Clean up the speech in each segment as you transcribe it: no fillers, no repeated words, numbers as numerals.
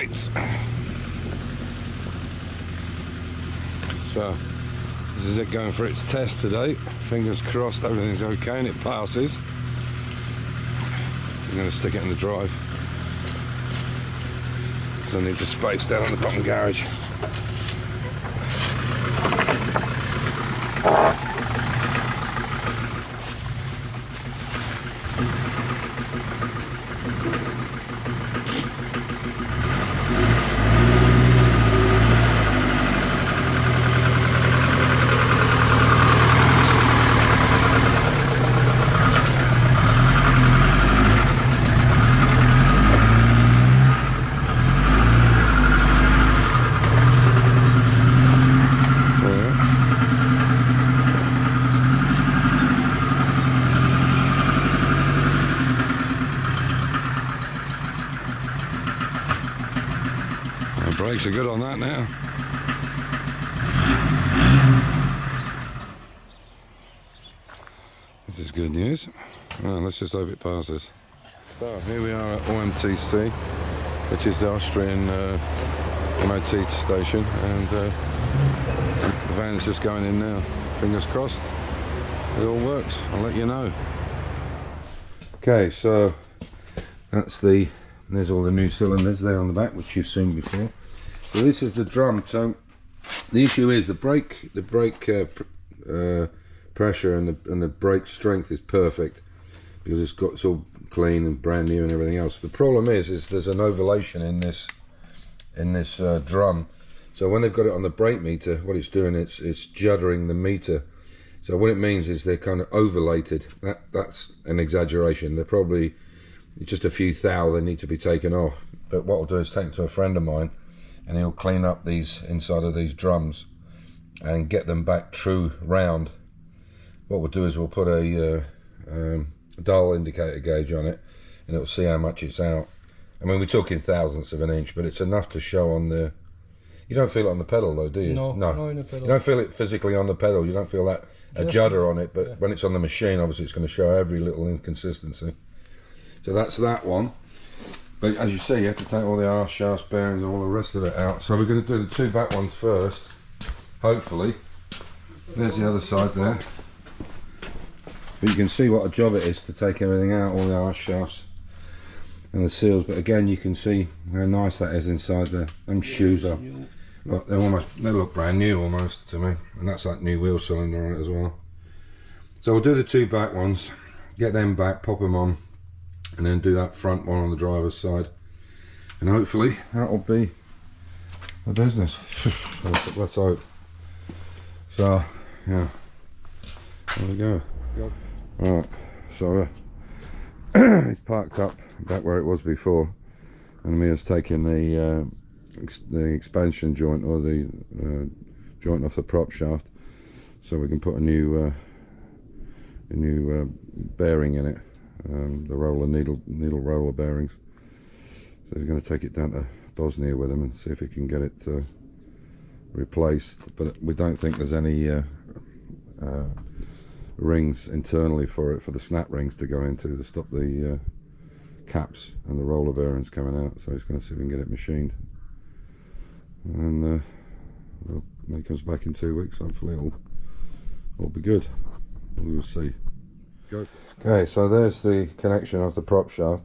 plates. So this is it going for its test today. Fingers crossed everything's okay and it passes. I'm going to stick it in the drive, because I need the space down in the bottom garage. The brakes are good on that now. This is good news. Well, let's just hope it passes. So here we are at OMTC, which is the Austrian MOT station, and the van's just going in now. Fingers crossed it all works. I'll let you know. Okay, so there's all the new cylinders there on the back, which you've seen before. So this is the drum. So the issue is the brake pressure and the brake strength is perfect, because it's all clean and brand new and everything else. The problem is there's an ovulation in this drum. So when they've got it on the brake meter, what it's doing, it's juddering the meter. So what it means is they're kind of ovulated. That's an exaggeration. They're probably just a few thou they need to be taken off. But what I'll do is take it to a friend of mine, and he'll clean up these inside of these drums and get them back true round. What we'll do is we'll put a dial indicator gauge on it, and it'll see how much it's out. I mean, we're talking thousandths of an inch, but it's enough to show on the... You don't feel it on the pedal though, do you? No, no, in the pedal. You don't feel it physically on the pedal. You don't feel that a judder on it, but when it's on the machine, obviously it's going to show every little inconsistency. So that's that one. But as you see, you have to take all the arse shafts, bearings, and all the rest of it out. So we're going to do the two back ones first, hopefully. There's the other side there. But you can see what a job it is to take everything out, all the arse shafts and the seals. But again, you can see how nice that is inside there. Them shoes are, look, they look brand new almost to me. And that's that new wheel cylinder on it as well. So we'll do the two back ones, get them back, pop them on, and then do that front one on the driver's side, and hopefully that'll be the business. Let's hope. So yeah, there we go. Right, so it's parked up back where it was before, and Mia's taking the expansion joint, or the joint off the prop shaft, so we can put a new bearing in it. The roller needle roller bearings. So he's going to take it down to Bosnia with him and see if he can get it replaced. But we don't think there's any rings internally for the snap rings to go into to stop the caps and the roller bearings coming out. So he's going to see if we can get it machined. And when he comes back in 2 weeks, hopefully it'll all be good. We will see. Go. Okay, so there's the connection of the prop shaft.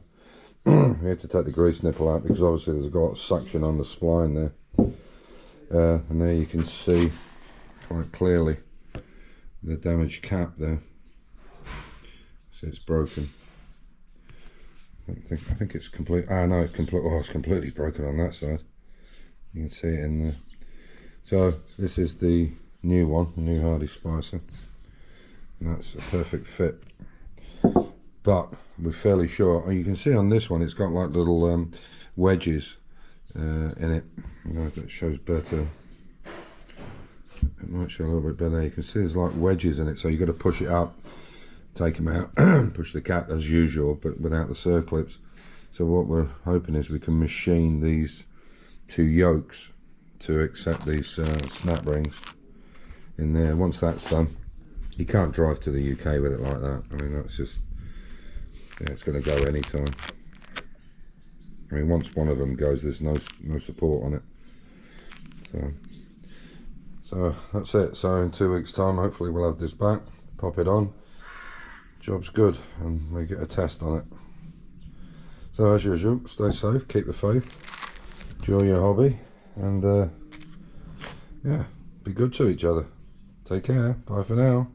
We had to take the grease nipple out because obviously there's a lot of suction on the spline there. And there you can see quite clearly the damaged cap there. So it's broken. I think it's complete. Ah no, it's completely broken on that side. You can see it in there. So this is the new one, the new Hardy Spicer, and that's a perfect fit. But we're fairly sure. You can see on this one, it's got like little wedges in it. I don't know if that shows better. It might show a little bit better. You can see there's like wedges in it, so you've got to push it up, take them out, push the cap as usual, but without the circlips. So what we're hoping is we can machine these two yokes to accept these snap rings in there. Once that's done, you can't drive to the UK with it like that. I mean, that's just, yeah, it's going to go anytime. I mean, once one of them goes, there's no support on it. So that's it. So in 2 weeks' time, hopefully we'll have this back, pop it on. Job's good, and we get a test on it. So as usual, stay safe, keep the faith, enjoy your hobby, and yeah, be good to each other. Take care. Bye for now.